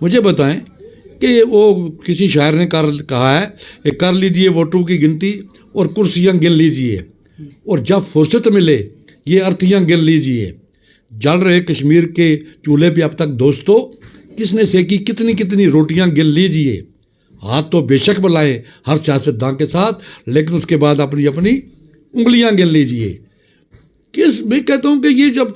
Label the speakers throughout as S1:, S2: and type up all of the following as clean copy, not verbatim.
S1: مجھے بتائیں کہ وہ کسی شاعر نے کہا ہے کہ کر لیجیے ووٹوں کی گنتی اور کرسیاں گن لیجیے، اور جب فرصت ملے یہ ارتھیاں گن لیجیے، جل رہے کشمیر کے چولہے پہ اب تک دوستو کس نے سیکی کتنی کتنی روٹیاں گن لیجیے، ہاتھ تو بے شک بلائیں ہر سیاستدان کے ساتھ، لیکن اس کے بعد اپنی انگلیاں گن لیجیے۔ میں کہتا ہوں کہ یہ جب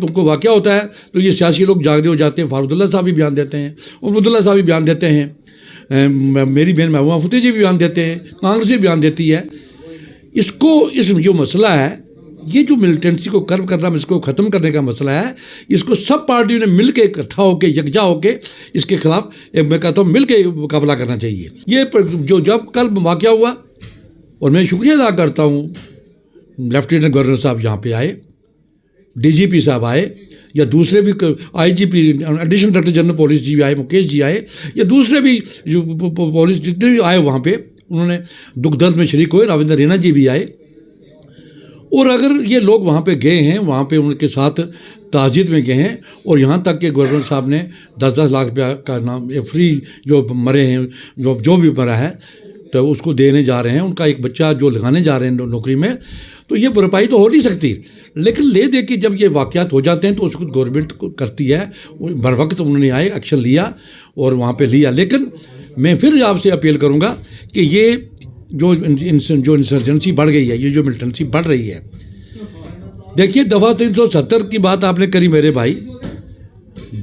S1: تم کو واقعہ ہوتا ہے تو یہ سیاسی لوگ جاگرے ہو جاتے ہیں، فاروق اللہ صاحب بھی بیان دیتے ہیں، عبد اللہ صاحب بھی بیان دیتے ہیں، میری بہن محبوبہ مفتی جی بھی بیان دیتے ہیں، کانگریس بھی بیان دیتی ہے۔ جو مسئلہ ہے، یہ جو ملیٹنسی کو کرب کرنا، اس کو ختم کرنے کا مسئلہ ہے، اس کو سب پارٹیوں نے مل کے اکٹھا ہو کے یکجا ہو کے اس کے خلاف میں کہتا ہوں مل کے مقابلہ کرنا چاہیے۔ یہ جو جب کل واقعہ ہوا، اور میں شکریہ ادا کرتا ہوں لیفٹیننٹ گورنر صاحب یہاں پہ آئے، ڈی جی پی صاحب آئے، یا دوسرے بھی آئی جی پی ایڈیشنل ڈائریکٹر جنرل پولیس جی بھی آئے، مکیش جی آئے، یا دوسرے بھی جو پولیس جتنے بھی آئے وہاں پہ، انہوں نے دکھ درد میں شریک ہوئے، راوندر رینا جی بھی آئے۔ اور اگر یہ لوگ وہاں پہ گئے ہیں، وہاں پہ ان کے ساتھ تعزیت میں گئے ہیں، اور یہاں تک کہ گورنر صاحب نے 10-10 لاکھ روپیہ کا نام فری جو مرے ہیں، جو بھی مرا ہے تو اس کو دینے جا رہے ہیں، ان کا ایک بچہ جو لگانے جا رہے ہیں نوکری میں، تو یہ بھرپائی تو ہو نہیں سکتی۔ لیکن لے دے کے جب یہ واقعات ہو جاتے ہیں تو اس کو گورنمنٹ کرتی ہے، بر وقت انہوں نے آئے ایکشن لیا اور وہاں پہ لیا۔ لیکن میں پھر آپ سے اپیل کروں گا کہ یہ جو انسرجنسی بڑھ گئی ہے، یہ جو ملیٹنسی بڑھ رہی ہے، دیکھیے دفعہ 370 کی بات آپ نے کری میرے بھائی،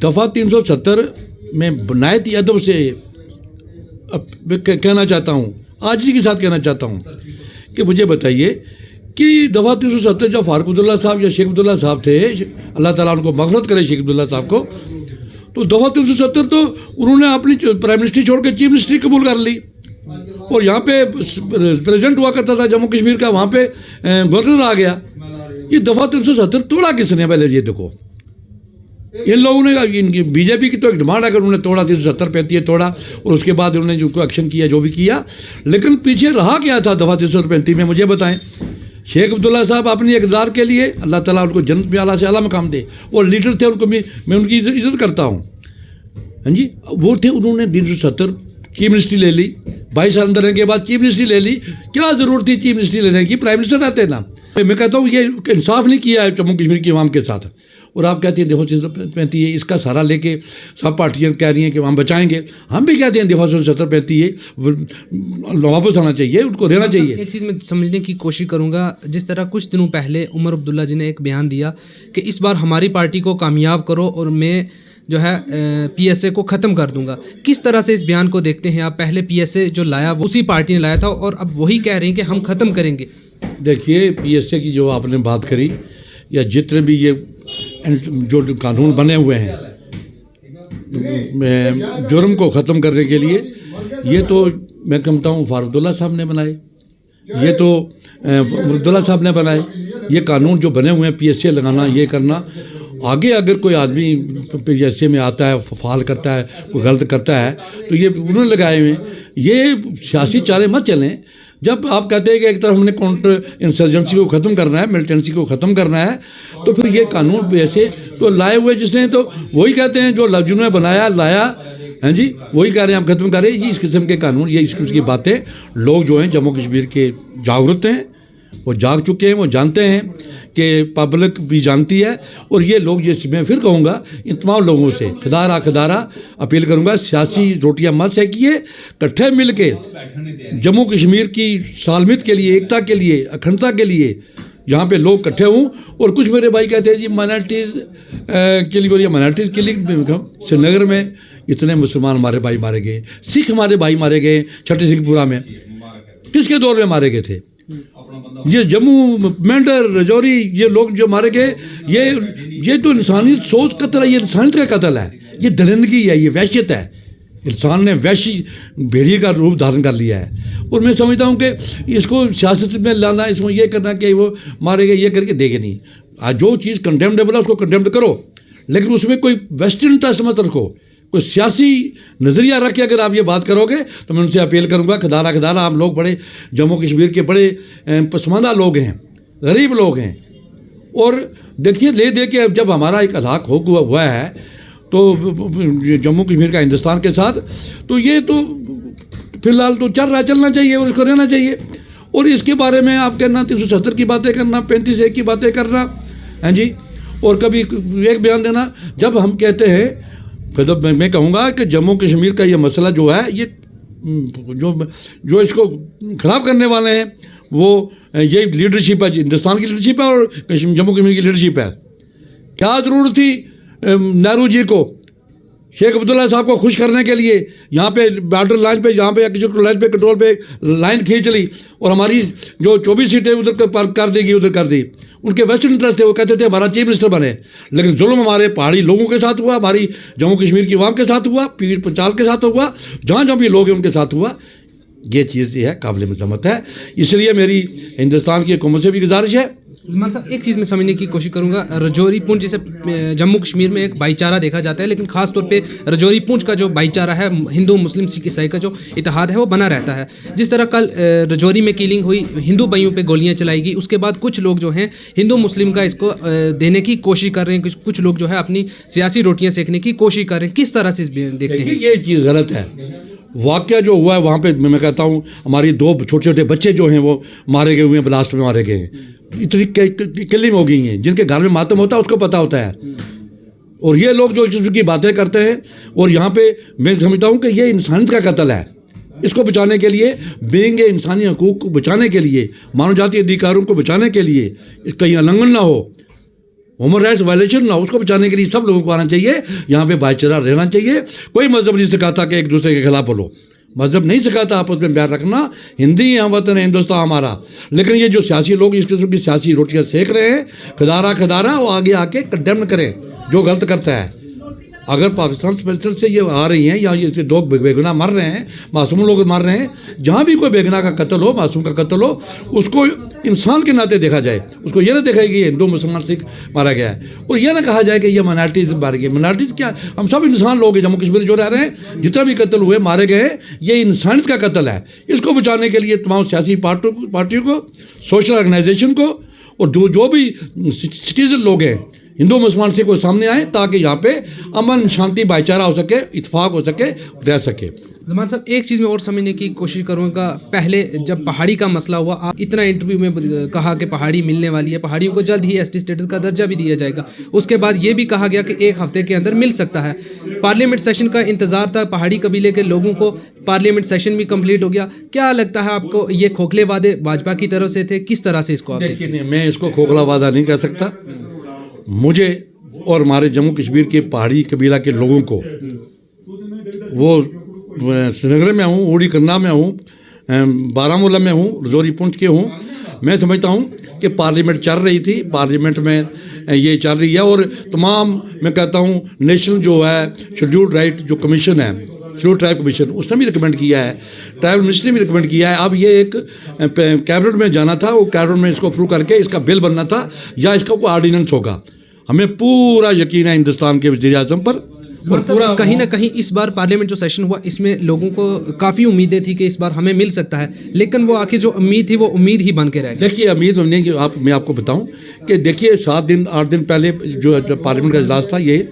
S1: دفعہ 370 میں نہایت ہی ادب سے کہنا چاہتا ہوں، عاجزی کے ساتھ کہنا چاہتا ہوں کہ مجھے بتائیے کہ دفعہ 370 جب فاروق عبداللہ صاحب یا شیخ عبداللہ صاحب تھے، اللہ تعالیٰ ان کو مغفرت کرے شیخ عبداللہ صاحب کو، تو دفعہ 370 تو انہوں نے اپنی پرائم منسٹری چھوڑ کے چیف منسٹری قبول کر لی، اور یہاں پہ پریزیڈنٹ ہوا کرتا تھا جموں کشمیر کا، وہاں پہ گورنر آ گیا۔ یہ دفعہ 370 توڑا کس نے؟ پہلے یہ دیکھو، ان لوگوں نے، بی جے پی کی تو ایک ڈیمانڈ ہے کہ انہوں نے توڑا 370-35 توڑا، اور اس کے بعد انہوں نے جو ایکشن کیا جو بھی کیا، لیکن پیچھے رہا کیا تھا دفعہ 335 میں؟ مجھے بتائیں۔ شیخ عبداللہ صاحب اپنی اقدار کے لیے اللہ تعالیٰ ان کو جنت میں اعلیٰ سے اعلیٰ مقام دے، اور لیڈر تھے، ان کو میں ان کی عزت کرتا ہوں، ہاں جی، وہ تھے، انہوں نے 370 چیف منسٹری لے لی، 22 سال اندر رہنے کے بعد چیف منسٹری لے لی۔ کیا ضرورت تھی چیف منسٹری لینے کی؟ پرائم منسٹر رہتے نا۔ میں کہتا ہوں یہ انصاف نہیں کیا ہے جموں کشمیر کی عوام کے ساتھ، اور آپ کہتے ہیں دفعہ 335 ہے، اس کا سہارا لے کے سب پارٹیاں کہہ رہی ہیں کہ ہم بچائیں گے، ہم بھی کہتے ہیں دفعہ 335 ہے، واپس آنا چاہیے، ان کو دینا چاہیے۔
S2: ایک چیز میں سمجھنے کی کوشش کروں گا، جس طرح کچھ دنوں پہلے عمر عبداللہ جی نے ایک بیان دیا کہ اس بار ہماری پارٹی کو کامیاب کرو اور میں جو ہے پی ایس اے کو ختم کر دوں گا، کس طرح سے اس بیان کو دیکھتے ہیں آپ؟ پہلے پی ایس اے جو لایا وہ اسی پارٹی نے لایا تھا، اور اب وہی کہہ رہے ہیں کہ ہم ختم کریں گے۔
S1: دیکھیے پی ایس اے کی جو آپ نے بات کری، یا جتنے بھی یہ جو قانون بنے ہوئے ہیں جرم کو ختم کرنے کے لیے، یہ تو میں کہتا ہوں فاروق عبداللہ صاحب نے بنائے، یہ تو عبداللہ صاحب نے بنائے، یہ قانون جو بنے ہوئے ہیں پی ایس اے لگانا، یہ کرنا۔ آگے اگر کوئی آدمی پی ایس اے میں آتا ہے، فعال کرتا ہے، کوئی غلط کرتا ہے، تو یہ انہوں نے لگائے ہوئے ہیں۔ یہ سیاسی چالیں مت چلیں۔ جب آپ کہتے ہیں کہ ایک طرف ہم نے کاؤنٹر انسرجنسی کو ختم کرنا ہے، ملیٹنسی کو ختم کرنا ہے، تو پھر یہ قانون ایسے تو لائے ہوئے جس نے، تو وہی کہتے ہیں جو جنہوں نے بنایا لایا، ہاں جی، وہی کہہ رہے ہیں ہم ختم کر رہے ہیں۔ یہ اس قسم کے قانون، یہ اس قسم کی باتیں لوگ جو ہیں جموں کشمیر کے جاگرت ہیں، وہ جاگ چکے ہیں، وہ جانتے ہیں کہ پبلک بھی جانتی ہے، اور یہ لوگ جیسے میں پھر کہوں گا ان تمام لوگوں سے خدارہ اپیل کروں گا، سیاسی روٹیاں مت سیکیے، کٹھے مل کے جموں کشمیر کی سالمیت کے لیے، ایکتا کے لیے، اکھنڈتا کے لیے یہاں پہ لوگ کٹھے ہوں۔ اور کچھ میرے بھائی کہتے ہیں جی مائنارٹیز کے لیے، مائنارٹیز کے لیے سری نگر میں اتنے مسلمان ہمارے بھائی مارے گئے، سکھ ہمارے بھائی مارے گئے چھٹی سنگھ پورہ میں، کس کے دور میں مارے گئے تھے؟ یہ جموں، مینڈر، رجوری، یہ لوگ جو مارے گئے، یہ تو انسانی سوچ قتل ہے، یہ انسانیت کا قتل ہے، یہ درندگی ہے، یہ وحشت ہے۔ انسان نے وحشی بھیڑیے کا روپ دھارن کر لیا ہے، اور میں سمجھتا ہوں کہ اس کو سیاست میں لانا، اس میں یہ کرنا کہ وہ مارے گئے، یہ کر کے دے گے نہیں۔ آج جو چیز کنڈیمڈیبل ہے اس کو کنڈیمڈ کرو، لیکن اس میں کوئی ویسٹرن انٹرسٹ مت رکھو، کوئی سیاسی نظریہ رکھ کے اگر آپ یہ بات کرو گے تو میں ان سے اپیل کروں گا، خدارہ آپ لوگ بڑے جموں کشمیر کے بڑے پسماندہ لوگ ہیں، غریب لوگ ہیں، اور دیکھیے لے دے کے جب ہمارا ایک ہلاک ہوا ہے تو جموں کشمیر کا ہندوستان کے ساتھ، تو یہ تو فی الحال تو چل رہا چلنا چاہیے اور اس کو رہنا چاہیے. اور اس کے بارے میں آپ کہنا 370 کی باتیں کرنا، 35 کی باتیں کرنا، ہاں جی، اور کبھی ایک بیان دینا. جب ہم کہتے ہیں، میں کہوں گا کہ جموں کشمیر کا یہ مسئلہ جو ہے، یہ جو اس کو خراب کرنے والے ہیں وہ یہی لیڈرشپ ہے، ہندوستان کی لیڈرشپ ہے اور جموں کشمیر کی لیڈرشپ ہے. کیا ضرورت تھی نہرو جی کو شیخ عبداللہ صاحب کو خوش کرنے کے لیے یہاں پہ بارڈر لائن پہ، یہاں پہ لائن پہ کنٹرول پہ لائن کھینچ لی اور ہماری جو 24 سیٹیں ادھر کر دی گئی، ادھر کر دی. ان کے ویسٹ انٹرسٹ تھے، وہ کہتے تھے ہمارا چیف منسٹر بنے، لیکن ظلم ہمارے پہاڑی لوگوں کے ساتھ ہوا، ہماری جموں کشمیر کی عوام کے ساتھ ہوا، پیر پنچال کے ساتھ ہوا، جہاں جہاں بھی لوگ ہیں ان کے ساتھ ہوا. یہ چیز یہ ہے قابل مذمت ہے. اس لیے میری ہندوستان کی حکومت سے بھی گزارش ہے.
S2: عثمان صاحب ایک چیز میں سمجھنے کی کوشش کروں گا، رجوری پونچھ جسے جموں کشمیر میں ایک بھائی چارہ دیکھا جاتا ہے، لیکن خاص طور پہ رجوری پونچھ کا جو بھائی چارہ ہے، ہندو مسلم سکھ عیسائی کا جو اتحاد ہے وہ بنا رہتا ہے. جس طرح کل رجوری میں کیلنگ ہوئی، ہندو بھائیوں پہ گولیاں چلائی گئی، اس کے بعد کچھ لوگ جو ہیں ہندو مسلم کا اس کو دینے کی کوشش کر رہے ہیں، کچھ لوگ جو ہے اپنی سیاسی روٹیاں سیکنے کی کوشش کر رہے ہیں. کس طرح سے دیکھتے ہیں؟
S1: یہ چیز غلط ہے. واقعہ جو ہوا ہے وہاں پہ میں کہتا ہوں ہماری 2 چھوٹے چھوٹے بچے جو ہیں وہ مارے گئے ہوئے ہیں، بلاسٹ میں مارے گئے ہیں. اتنی کلنگ ہو گئی ہیں. جن کے گھر میں ماتم ہوتا ہے اس کو پتہ ہوتا ہے. اور یہ لوگ جو کی باتیں کرتے ہیں، اور یہاں پہ میں سمجھتا ہوں کہ یہ انسانیت کا قتل ہے. اس کو بچانے کے لیے، بینگ انسانی حقوق کو بچانے کے لیے، مانو جاتی ادھیکاروں کو بچانے کے لیے، کہیں النگن نہ ہو، ہیومن رائٹس وائلیشن نہ ہو، اس کو بچانے کے لیے سب لوگوں کو آنا چاہیے. یہاں پہ بھائی چارہ رہنا چاہیے. کوئی مذہب نہیں سکھاتا کہ ایک دوسرے کے خلاف بولو. مذہب نہیں سکھاتا آپس میں پیار رکھنا. ہندی ہم وطن ہے ہندوستان ہمارا. لیکن یہ جو سیاسی لوگ اس قسم کی سیاسی روٹیاں سیکھ رہے ہیں، کھدارا وہ آگے آ کے کنڈیم کریں جو غلط کرتا ہے. اگر پاکستان سپیشل سے یہ آ رہی ہیں یا یہ 2 بے گناہ مر رہے ہیں، معصوم لوگ مر رہے ہیں، جہاں بھی کوئی بے گناہ کا قتل ہو، معصوم کا قتل ہو، اس کو انسان کے ناطے دیکھا جائے. اس کو یہ نہ دیکھا کہ یہ ہندو مسلمان سکھ مارا گیا ہے، اور یہ نہ کہا جائے کہ یہ مائنارٹیز ماری گئی. مائنارٹیز کیا، ہم سب انسان لوگ ہیں. جموں کشمیر جو رہ رہے ہیں، جتنا بھی قتل ہوئے مارے گئے، یہ انسانیت کا قتل ہے. اس کو بچانے کے لیے تمام سیاسی پارٹیوں کو، سوشل آرگنائزیشن کو، اور جو بھی سٹیزن لوگ ہیں ہندو مسلمان سے کوئی سامنے آئے تاکہ یہاں پہ امن شانتی بھائی چارہ ہو سکے، اتفاق ہو سکے، رہ سکے.
S2: زمان صاحب ایک چیز میں اور سمجھنے کی کوشش کروں گا. پہلے جب پہاڑی کا مسئلہ ہوا، آپ اتنا انٹرویو میں کہا کہ پہاڑی ملنے والی ہے، پہاڑیوں کو جلد ہی ایس ٹی اسٹیٹس کا درجہ بھی دیا جائے گا. اس کے بعد یہ بھی کہا گیا کہ 1 ہفتے کے اندر مل سکتا ہے. پارلیمنٹ سیشن کا انتظار تھا، پہاڑی قبیلے کے لوگوں کو پارلیمنٹ سیشن بھی کمپلیٹ ہو گیا. کیا لگتا ہے آپ کو یہ کھوکھلے وعدے بھاجپا کی طرف سے تھے؟ کس طرح سے اس کو آپ دیکھیں؟
S1: دیکھیے، میں اس کو کھوکھلا وعدہ نہیں کہہ سکتا. مجھے اور ہمارے جموں کشمیر کے پہاڑی قبیلہ کے لوگوں کو، وہ سری نگر میں ہوں، اوڑی کرنا میں ہوں، بارامولہ میں ہوں، رجوری پونچھ کے ہوں، میں سمجھتا ہوں کہ پارلیمنٹ چل رہی تھی، پارلیمنٹ میں یہ چل رہی ہے. اور تمام میں کہتا ہوں نیشنل جو ہے شیڈیولڈ رائٹ جو کمیشن ہے، شیڈیولڈ ٹرائب کمیشن، اس نے بھی ریکمینڈ کیا ہے، ٹرائبل منسٹری نے بھی ریکمینڈ کیا ہے. اب یہ ایک کیبنٹ میں جانا تھا، وہ کیبنٹ میں اس کو اپروو کر کے اس کا بل بننا تھا، یا اس کا کوئی آرڈیننس ہوگا. ہمیں پورا یقین ہے ہندوستان کے وزیر اعظم پر. اور پورا
S2: کہیں نہ کہیں اس بار پارلیمنٹ جو سیشن ہوا، اس میں لوگوں کو کافی امیدیں تھی کہ اس بار ہمیں مل سکتا ہے، لیکن وہ آخر جو امید تھی وہ امید ہی بن کے رہ گئی.
S1: دیکھیے، امید نہیں، میں آپ کو بتاؤں کہ دیکھیے 7 دن 8 دن پہلے جو پارلیمنٹ کا اجلاس تھا، یہ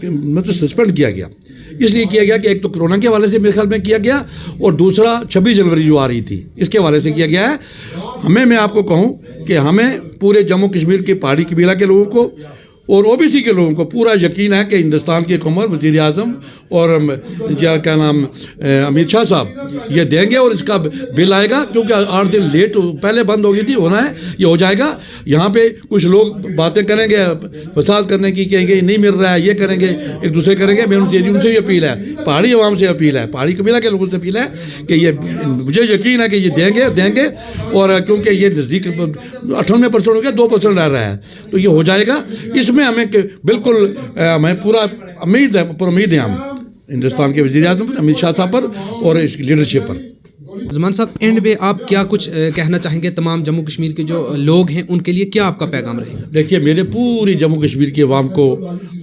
S1: مطلب سسپینڈ کیا گیا. اس لیے کیا گیا کہ ایک تو کرونا کے حوالے سے میرے خیال میں کیا گیا، اور دوسرا 26 جنوری جو آ رہی تھی اس کے حوالے سے کیا گیا ہے. میں آپ کو کہوں کہ ہمیں پورے جموں کشمیر کے پہاڑی قبیلہ کے لوگوں کو اور او بی سی کے لوگوں کو پورا یقین ہے کہ ہندوستان کی حکومت، وزیر اعظم اور کیا نام امت شاہ صاحب یہ دیں گے، اور اس کا بل آئے گا. کیونکہ 8 دن لیٹ پہلے بند ہو گئی تھی، ہونا ہے، یہ ہو جائے گا. یہاں پہ کچھ لوگ باتیں کریں گے فساد کرنے کی، کہیں گے نہیں مل رہا ہے، یہ کریں گے، ایک دوسرے کریں گے. میں ان سے بھی اپیل ہے، پہاڑی عوام سے اپیل ہے، پہاڑی قبیلہ کے لوگوں سے اپیل ہے کہ یہ مجھے یقین ہے کہ یہ دیں گے. اور کیونکہ یہ نزدیک 98% ہو گیا، 2% رہ رہا ہے، تو یہ ہو جائے گا. اس میں ہمیں بالکل ہمیں پورا امید ہے ہم ہندوستان کے وزیر اعظم پر، امت شاہ صاحب پر اور اس کی لیڈرشپ پر.
S2: زمان صاحب اینڈ میں آپ کیا کچھ کہنا چاہیں گے تمام جموں کشمیر کے جو لوگ ہیں ان کے لیے کیا آپ کا پیغام رہے گا؟
S1: دیکھیے میرے پوری جموں کشمیر کی عوام کو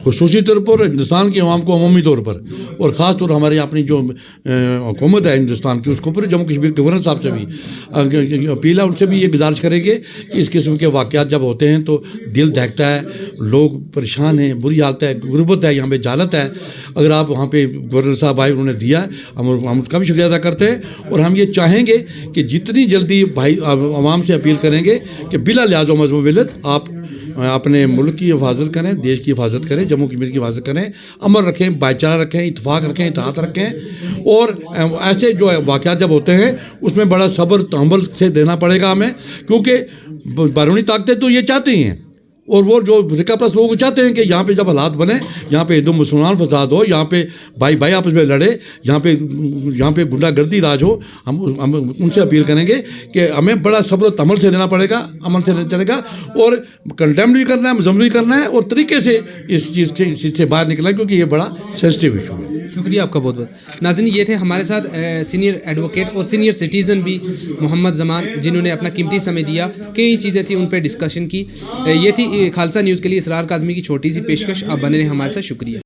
S1: خصوصی طور پر، ہندوستان کی عوام کو عمومی طور پر، اور خاص طور ہماری اپنی جو حکومت ہے ہندوستان کی، اس کو پورے جموں کشمیر گورنر صاحب سے بھی اپیل ہے، ان سے بھی یہ گزارش کریں گے کہ اس قسم کے واقعات جب ہوتے ہیں تو دل دہکتا ہے، لوگ پریشان ہیں، بری حالت ہے، غربت ہے، یہاں پہ جہالت ہے. اگر آپ وہاں پہ گورنر صاحب آئے، انہوں نے دیا، ہم اس کا بھی شکریہ ادا کرتے ہیں، اور ہم یہ چاہیں گے کہ جتنی جلدی بھائی عوام سے اپیل کریں گے کہ بلا لحاظ و مذہب ملت آپ اپنے ملک کی حفاظت کریں، دیش کی حفاظت کریں، جموں کشمیر کی حفاظت کریں، امن رکھیں، بھائی چارہ رکھیں، اتفاق رکھیں، اتحاد رکھیں، اور ایسے جو واقعات جب ہوتے ہیں اس میں بڑا صبر تحمل سے دینا پڑے گا ہمیں، کیونکہ بیرونی طاقتیں تو یہ چاہتی ہیں، اور وہ جو فرقہ پرست لوگ چاہتے ہیں کہ یہاں پہ جب حالات بنے، یہاں پہ ہندو مسلمان فساد ہو، یہاں پہ بھائی بھائی آپس میں لڑے، یہاں پہ غنڈہ گردی راج ہو. ہم ان سے اپیل کریں گے کہ ہمیں بڑا صبر و تحمل سے دینا پڑے گا، امن سے چلے گا، اور کنڈیم بھی کرنا ہے، مذمت بھی کرنا ہے، اور طریقے سے اس چیز سے باہر نکلنا ہے، کیونکہ یہ بڑا سینسٹیو ایشو ہے.
S2: شکریہ آپ کا بہت بہت. ناظرین یہ تھے ہمارے ساتھ سینئر ایڈوکیٹ اور سینئر سٹیزن بھی محمد زمان، جنہوں نے اپنا قیمتی سمے دیا، کئی چیزیں تھیں ان پہ ڈسکشن کی. یہ تھی خالصہ نیوز کے لیے اسرار کاظمی کی چھوٹی سی پیشکش. آپ بنے رہیں ہمارے ساتھ. شکریہ.